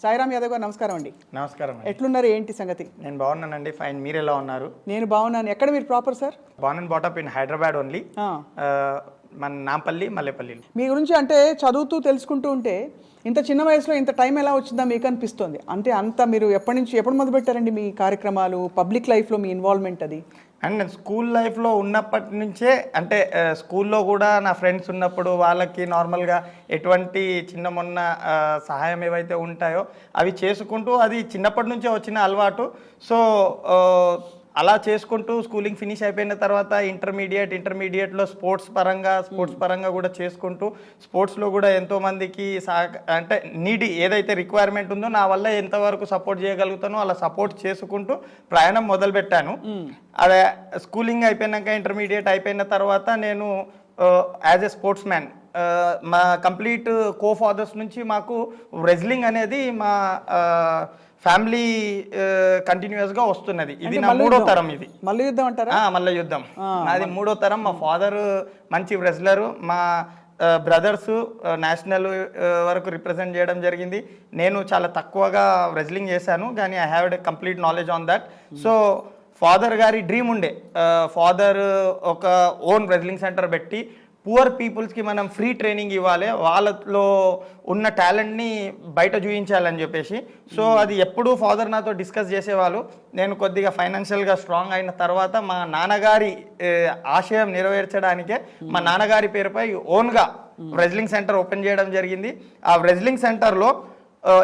సాయిరామ్ యాదవ్ గారు నమస్కారం అండి. నమస్కారం అండి. ఎట్లున్నారు, ఏంటి సంగతి? నేను బాగున్నానండి, ఫైన్. మీరు ఎలా ఉన్నారు? నేను బాగున్నాను. ఎక్కడ మీరు proper sir? Born and బాటప్ in Hyderabad only. మన నాంపల్లి, మల్లెపల్లి. మీ గురించి అంటే చదువుతూ తెలుసుకుంటూ ఉంటే ఇంత చిన్న వయసులో ఇంత టైం ఎలా వచ్చిందా మీకు అనిపిస్తుంది. అంటే అంత మీరు ఎప్పుడు మొదలు పెట్టారండి మీ కార్యక్రమాలు, పబ్లిక్ లైఫ్లో మీ ఇన్వాల్వ్మెంట్ అది? అండ్ నేను స్కూల్ లైఫ్లో ఉన్నప్పటి నుంచే, అంటే స్కూల్లో కూడా నా ఫ్రెండ్స్ ఉన్నప్పుడు వాళ్ళకి నార్మల్గా ఎటువంటి చిన్న మొన్న సహాయం ఏవైతే ఉంటాయో అవి చేసుకుంటూ, అది చిన్నప్పటి నుంచే వచ్చిన అలవాటు. సో అలా చేసుకుంటూ స్కూలింగ్ ఫినిష్ అయిపోయిన తర్వాత ఇంటర్మీడియట్లో స్పోర్ట్స్ పరంగా కూడా చేసుకుంటూ, స్పోర్ట్స్లో కూడా ఎంతోమందికి అంటే ఏదైతే రిక్వైర్మెంట్ ఉందో నా వల్ల ఎంతవరకు సపోర్ట్ చేయగలుగుతానో అలా సపోర్ట్ చేసుకుంటూ ప్రయాణం మొదలుపెట్టాను. అదే స్కూలింగ్ అయిపోయినాక, ఇంటర్మీడియట్ అయిపోయిన తర్వాత నేను యాజ్ ఎ స్పోర్ట్స్ మ్యాన్, మా కంప్లీట్ కో-ఫాదర్స్ నుంచి మాకు రెజ్లింగ్ అనేది మా ఫ్యామిలీ కంటిన్యూస్ గా వస్తున్నది. ఇది నా మూడో తరం. ఇది మల్ల యుద్ధం అంటారా? మల్ల యుద్ధం నాది మూడో తరం. మా ఫాదర్ మంచి రెజ్లరు, మా బ్రదర్స్ నేషనల్ వరకు రిప్రజెంట్ చేయడం జరిగింది. నేను చాలా తక్కువగా రెజ్లింగ్ చేశాను, కానీ I have a complete knowledge on that. So father గారి డ్రీమ్ ఉండే, ఫాదర్ ఒక ఓన్ రెజ్లింగ్ సెంటర్ పెట్టి పూర్ పీపుల్స్కి మనం ఫ్రీ ట్రైనింగ్ ఇవ్వాలి, వాళ్ళలో ఉన్న టాలెంట్ని బయట చూపించాలని చెప్పేసి. సో అది ఎప్పుడూ ఫాదర్ నాతో డిస్కస్ చేసేవాళ్ళు. నేను కొద్దిగా ఫైనాన్షియల్గా స్ట్రాంగ్ అయిన తర్వాత మా నాన్నగారి ఆశయం నెరవేర్చడానికే మా నాన్నగారి పేరుపై ఓన్గా రెజ్లింగ్ సెంటర్ ఓపెన్ చేయడం జరిగింది. ఆ రెజ్లింగ్ సెంటర్లో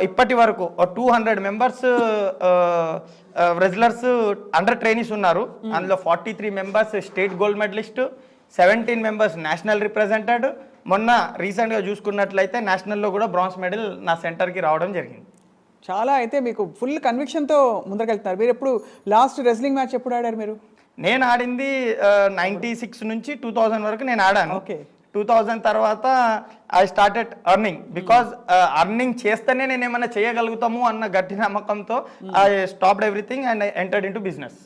ఇప్పటి వరకు 200 మెంబర్స్ రెజ్లర్స్ అండర్ ట్రైనీస్ ఉన్నారు. అందులో 43 members state gold medalist, 17 members national represented. మొన్న రీసెంట్గా చూసుకున్నట్లయితే నేషనల్లో కూడా బ్రాంజ్ మెడల్ నా సెంటర్కి రావడం జరిగింది. చాలా అయితే మీకు ఫుల్ కన్విక్షన్తో ముందరకెళ్తున్నారు. మీరు ఎప్పుడు లాస్ట్ రెజ్లింగ్ మ్యాచ్ ఎప్పుడు ఆడారు మీరు? నేను ఆడింది 96 నుంచి 2000 వరకు నేను ఆడాను. ఓకే. 2000 తర్వాత I started earning, because earning చేస్తేనే నేను ఏమైనా చేయగలుగుతాము అన్న గట్టి నమ్మకంతో I stopped everything and I entered into business.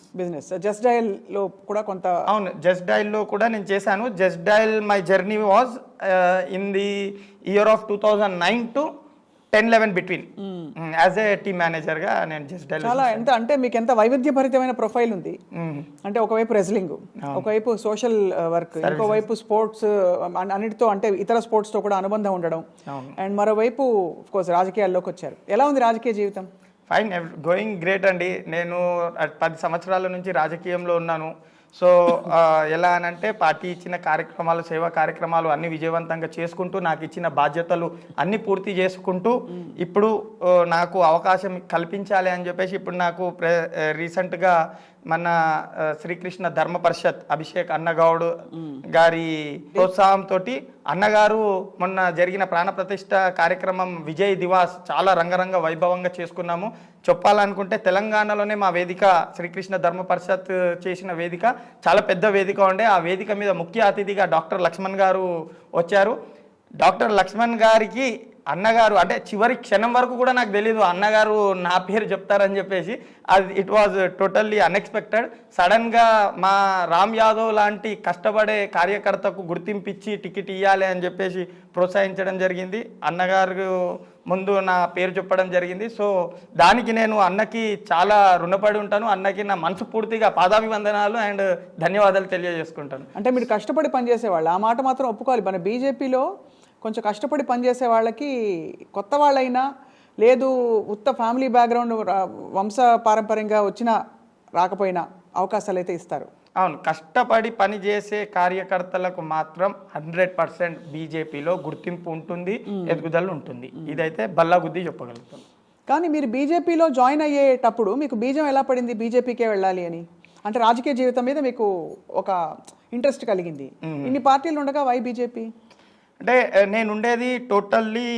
Just dial లో కూడా కొంత. అవును, జస్ట్ డయల్ లో కూడా నేను చేశాను. Just dial my journey was in the year of 2009 to 10-11 between as a team manager గా నేను జస్ట్ డయల్. చాలా ఎంత అంటే మీకు ఎంత వైవిధ్యభరితమైన ప్రొఫైల్ ఉంది. అంటే ఒకవైపు రెజ్లింగ్, ఒకవైపు సోషల్ వర్క్, ఇంకోవైపు స్పోర్ట్స్ అన్నిటితో, అంటే ఇతర స్పోర్ట్స్ తో కూడా అనుబంధం ఉండడం, అండ్ మరోవైపు ఆఫ్ కోర్స్ రాజకీయాల్లోకి వచ్చారు. ఎలా ఉంది రాజకీయ జీవితం? ఫైన్, గోయింగ్ గ్రేట్ అండి. నేను 10 సంవత్సరాల నుంచి రాజకీయంలో ఉన్నాను. సో ఎలా అనంటే పార్టీ ఇచ్చిన కార్యక్రమాలు, సేవా కార్యక్రమాలు అన్ని విజయవంతంగా చేసుకుంటూ, నాకు ఇచ్చిన బాధ్యతలు అన్ని పూర్తి చేసుకుంటూ, ఇప్పుడు నాకు అవకాశం కల్పించాలి అని చెప్పేసి ఇప్పుడు నాకు రీసెంట్గా మన శ్రీకృష్ణ ధర్మ పరిషత్ అభిషేక్ అన్నగౌడ్ గారి ప్రోత్సాహంతో అన్నగారు మొన్న జరిగిన ప్రాణప్రతిష్ఠ కార్యక్రమం విజయ్ దివాస్ చాలా రంగరంగ వైభవంగా చేసుకున్నాము. చెప్పాలనుకుంటే తెలంగాణలోనే మా వేదిక శ్రీకృష్ణ ధర్మ పరిషత్ చేసిన వేదిక చాలా పెద్ద వేదిక ఉండే. ఆ వేదిక మీద ముఖ్య అతిథిగా డాక్టర్ లక్ష్మణ్ గారు వచ్చారు. డాక్టర్ లక్ష్మణ్ గారికి అన్నగారు, అంటే చివరి క్షణం వరకు కూడా నాకు తెలీదు అన్నగారు నా పేరు చెప్తారని చెప్పేసి. అది ఇట్ వాజ్ టోటల్లీ అన్ఎక్స్పెక్టెడ్. సడన్గా మా రామ్ యాదవ్ లాంటి కష్టపడే కార్యకర్తకు గుర్తింపిచ్చి టికెట్ ఇవ్వాలి అని చెప్పేసి ప్రోత్సహించడం జరిగింది. అన్నగారు ముందు నా పేరు చెప్పడం జరిగింది. సో దానికి నేను అన్నకి చాలా రుణపడి ఉంటాను. అన్నకి నా మనసు పూర్తిగా పాదాభివందనాలు అండ్ ధన్యవాదాలు తెలియజేసుకుంటాను. అంటే మీరు కష్టపడి పనిచేసేవాళ్ళు, ఆ మాట మాత్రం ఒప్పుకోవాలి. మన బీజేపీలో కొంచెం కష్టపడి పనిచేసే వాళ్ళకి, కొత్త వాళ్ళైనా లేదు ఉత్త ఫ్యామిలీ బ్యాక్గ్రౌండ్ వంశ పారంపర్యంగా వచ్చినా రాకపోయినా అవకాశాలు అయితే ఇస్తారు. అవును, కష్టపడి పనిచేసే కార్యకర్తలకు మాత్రం 100% బీజేపీలో గుర్తింపు ఉంటుంది, ఎదుగుదల ఉంటుంది. ఇదైతే బల్లాగుద్ది చెప్పగలుగుతాం. కానీ మీరు బీజేపీలో జాయిన్ అయ్యేటప్పుడు మీకు బీజం ఎలా పడింది బీజేపీకే వెళ్ళాలి అని? అంటే రాజకీయ జీవితం మీద మీకు ఒక ఇంట్రెస్ట్ కలిగింది. ఇన్ని పార్టీలు ఉండగా వై బీజేపీ? అంటే నేను ఉండేది టోటల్లీ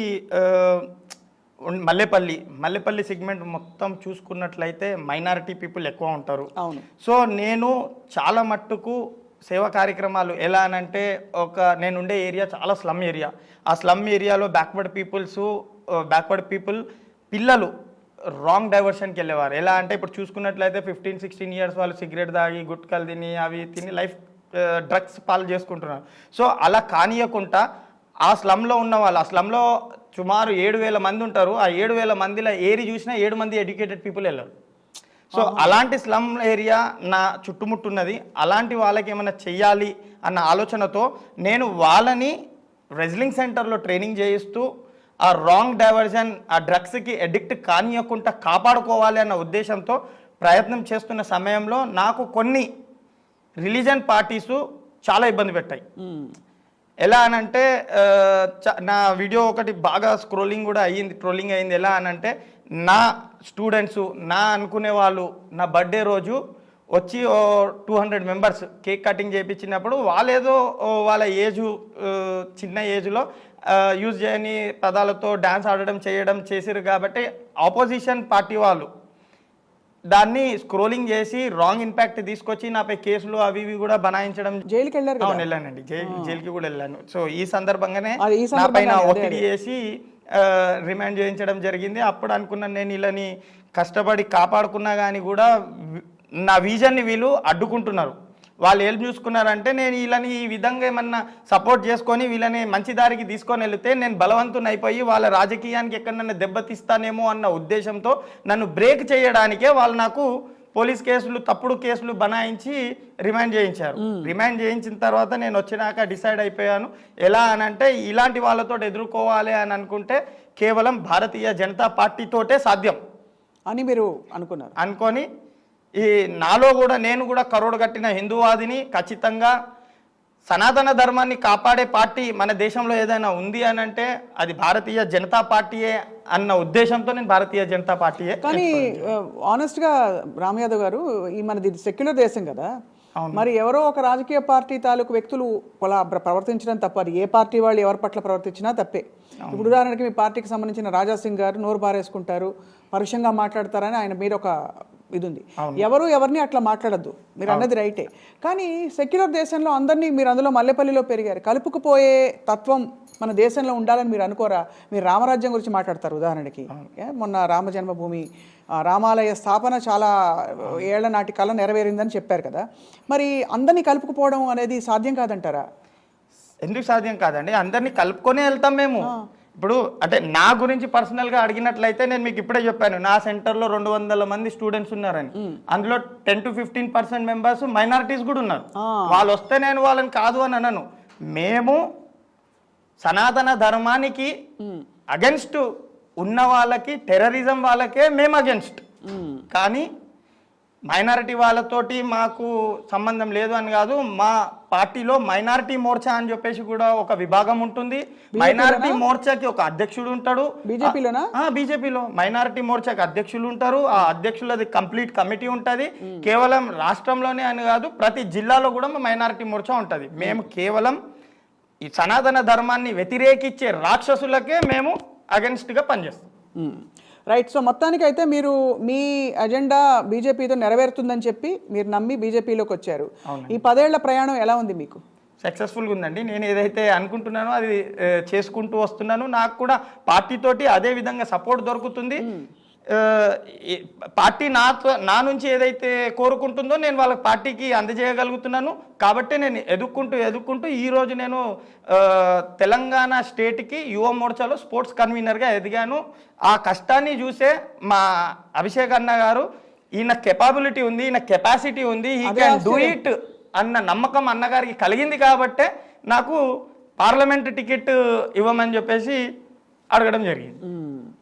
మల్లెపల్లి సెగ్మెంట్ మొత్తం చూసుకున్నట్లయితే మైనారిటీ పీపుల్ ఎక్కువ ఉంటారు. అవును. సో నేను చాలా మట్టుకు సేవా కార్యక్రమాలు ఎలా అనంటే, నేను ఉండే ఏరియా చాలా స్లమ్ ఏరియా. ఆ స్లమ్ ఏరియాలో బ్యాక్వర్డ్ పీపుల్ పిల్లలు రాంగ్ డైవర్షన్కి వెళ్ళేవారు. ఎలా అంటే ఇప్పుడు చూసుకున్నట్లయితే 15-16 ఇయర్స్ వాళ్ళు సిగరెట్ తాగి, గుట్కలు తిని, అవి తిని లైఫ్ డ్రగ్స్ పాలు చేసుకుంటున్నారు. సో అలా కానియకుండా ఆ స్లమ్లో ఉన్న వాళ్ళు, ఆ స్లమ్లో సుమారు 7,000 మంది ఉంటారు. ఆ 7,000 మందిలో ఏరి చూసినా 7 మంది ఎడ్యుకేటెడ్ పీపుల్ వెళ్ళరు. సో అలాంటి స్లమ్ ఏరియా నా చుట్టుముట్టున్నది. అలాంటి వాళ్ళకి ఏమైనా చెయ్యాలి అన్న ఆలోచనతో నేను వాళ్ళని రెజ్లింగ్ సెంటర్లో ట్రైనింగ్ చేయిస్తూ ఆ రాంగ్ డైవర్జన్, ఆ డ్రగ్స్కి అడిక్ట్ కానియకుండా కాపాడుకోవాలి అన్న ఉద్దేశంతో ప్రయత్నం చేస్తున్న సమయంలో నాకు కొన్ని రిలీజన్ పార్టీసు చాలా ఇబ్బంది పెట్టాయి. ఎలా అనంటే నా వీడియో ఒకటి బాగా స్క్రోలింగ్ కూడా అయ్యింది, ట్రోలింగ్ అయ్యింది. ఎలా అనంటే నా స్టూడెంట్స్, నా అనుకునే వాళ్ళు నా బర్త్డే రోజు వచ్చి 200 మెంబర్స్ కేక్ కటింగ్ చేయించినప్పుడు వాళ్ళేదో వాళ్ళ ఏజు చిన్న ఏజ్లో యూజ్ చేయని పదాలతో డ్యాన్స్ ఆడడం చేయడం చేసిరు. కాబట్టి ఆపోజిషన్ పార్టీ వాళ్ళు దాన్ని స్క్రోలింగ్ చేసి రాంగ్ ఇంపాక్ట్ తీసుకొచ్చి నాపై కేసులు అవి ఇవి కూడా బనాయించడం. జైలుకి వెళ్ళారు? అవును, వెళ్ళానండి, జైలుకి కూడా వెళ్ళాను. సో ఈ సందర్భంగానే నా పైన ఒత్తిడి చేసి రిమాండ్ చేయించడం జరిగింది. అప్పుడు అనుకున్నాను నేను వీళ్ళని కష్టపడి కాపాడుకున్నా కానీ కూడా నా విజన్ని వీళ్ళు అడ్డుకుంటున్నారు. వాళ్ళు ఏం చూసుకున్నారంటే నేను వీళ్ళని ఈ విధంగా ఏమన్నా సపోర్ట్ చేసుకొని వీళ్ళని మంచి దారికి తీసుకొని వెళితే నేను బలవంతుని అయిపోయి వాళ్ళ రాజకీయానికి ఎక్కడన్నా దెబ్బతీస్తానేమో అన్న ఉద్దేశంతో నన్ను బ్రేక్ చేయడానికే వాళ్ళు నాకు పోలీస్ కేసులు, తప్పుడు కేసులు బనాయించి రిమాండ్ చేయించారు. రిమాండ్ చేయించిన తర్వాత నేను వచ్చినాక డిసైడ్ అయిపోయాను ఎలా అనంటే ఇలాంటి వాళ్ళతో ఎదుర్కోవాలి అని అనుకుంటే కేవలం భారతీయ జనతా పార్టీతోటే సాధ్యం అని మీరు అనుకున్నారు. అనుకొని ఈ నాలో కూడా నేను కూడా కరోడు కట్టిన హిందూవాదిని, ఖచ్చితంగా సనాతన ధర్మాన్ని కాపాడే పార్టీ మన దేశంలో ఏదైనా ఉంది అని అంటే అది భారతీయ జనతా పార్టీయే అన్న ఉద్దేశంతో నేను భారతీయ జనతా పార్టీయే. కానీ ఆనెస్ట్గా రామ్ యాదవ్ గారు, ఈ మనది సెక్యులర్ దేశం కదా, మరి ఎవరో ఒక రాజకీయ పార్టీ తాలూకు వ్యక్తులు అలా ప్రవర్తించడం తప్ప, అది ఏ పార్టీ వాళ్ళు ఎవరి పట్ల ప్రవర్తించినా తప్పే. ఇప్పుడు ఉదాహరణకి మీ పార్టీకి సంబంధించిన రాజా సింగ్ గారు నోరు బారేసుకుంటారు, పరుషంగా మాట్లాడతారని ఆయన మీద ఒక ఇది ఉంది. ఎవరు ఎవరిని అట్లా మాట్లాడద్దు, మీరు అన్నది రైటే. కానీ సెక్యులర్ దేశంలో అందరినీ, మీరు అందులో మల్లెపల్లిలో పెరిగారు, కలుపుకుపోయే తత్వం మన దేశంలో ఉండాలని మీరు అనుకోరా? మీరు రామరాజ్యం గురించి మాట్లాడతారు ఉదాహరణకి, మొన్న రామ జన్మభూమి రామాలయ స్థాపన చాలా ఏళ్ల నాటి కళ నెరవేరిందని చెప్పారు కదా, మరి అందరినీ కలుపుకుపోవడం అనేది సాధ్యం కాదంటారా? ఎందుకు సాధ్యం కాదండి, అందరినీ కలుపుకొనే వెళ్తాం మేము. ఇప్పుడు అంటే నా గురించి పర్సనల్గా అడిగినట్లయితే నేను మీకు ఇప్పుడే చెప్పాను, నా సెంటర్లో 200 మంది స్టూడెంట్స్ ఉన్నారని. అందులో 10 to 15% మెంబర్స్ మైనారిటీస్ కూడా ఉన్నారు. వాళ్ళు వస్తే నేను వాళ్ళని కాదు అని అనను. మేము సనాతన ధర్మానికి అగెన్స్ట్ ఉన్న వాళ్ళకి, టెర్రరిజం వాళ్ళకే మేము అగెన్స్ట్. కానీ మైనారిటీ వాళ్ళతోటి మాకు సంబంధం లేదు అని కాదు. మా పార్టీలో మైనారిటీ మోర్చా అని చెప్పేసి కూడా ఒక విభాగం ఉంటుంది. మైనారిటీ మోర్చాకి ఒక అధ్యక్షుడు ఉంటాడు. బీజేపీలో మైనారిటీ మోర్చాకి అధ్యక్షులు ఉంటారు. ఆ అధ్యక్షులది కంప్లీట్ కమిటీ ఉంటుంది. కేవలం రాష్ట్రంలోనే అని కాదు, ప్రతి జిల్లాలో కూడా మైనారిటీ మోర్చా ఉంటుంది. మేము కేవలం ఈ సనాతన ధర్మాన్ని వ్యతిరేకించే రాక్షసులకే మేము అగెన్స్ట్గా పనిచేస్తాం. రైట్. సో మొత్తానికి అయితే మీరు మీ అజెండా బీజేపీతో నెరవేరుతుందని చెప్పి మీరు నమ్మి బీజేపీలోకి వచ్చారు. ఈ 10 ఏళ్ల ప్రయాణం ఎలా ఉంది మీకు? సక్సెస్ఫుల్గా ఉందండి. నేను ఏదైతే అనుకుంటున్నానో అది చేసుకుంటూ వస్తున్నాను. నాకు కూడా పార్టీతోటి అదే విధంగా సపోర్ట్ దొరుకుతుంది. పార్టీ నా నుంచి ఏదైతే కోరుకుంటుందో నేను వాళ్ళ పార్టీకి అందజేయగలుగుతున్నాను. కాబట్టి నేను ఎదుక్కుంటూ ఈరోజు నేను తెలంగాణ స్టేట్కి యువ మోర్చాలో స్పోర్ట్స్ కన్వీనర్గా ఎదిగాను. ఆ కష్టాన్ని చూసే మా అభిషేక్ అన్న గారు, ఈయన కెపాబిలిటీ ఉంది, ఈయన కెపాసిటీ ఉంది, హీ క్యాన్ డూ ఇట్ అన్న నమ్మకం అన్నగారికి కలిగింది. కాబట్టే నాకు పార్లమెంట్ టికెట్ ఇవ్వమని చెప్పేసి అడగడం జరిగింది.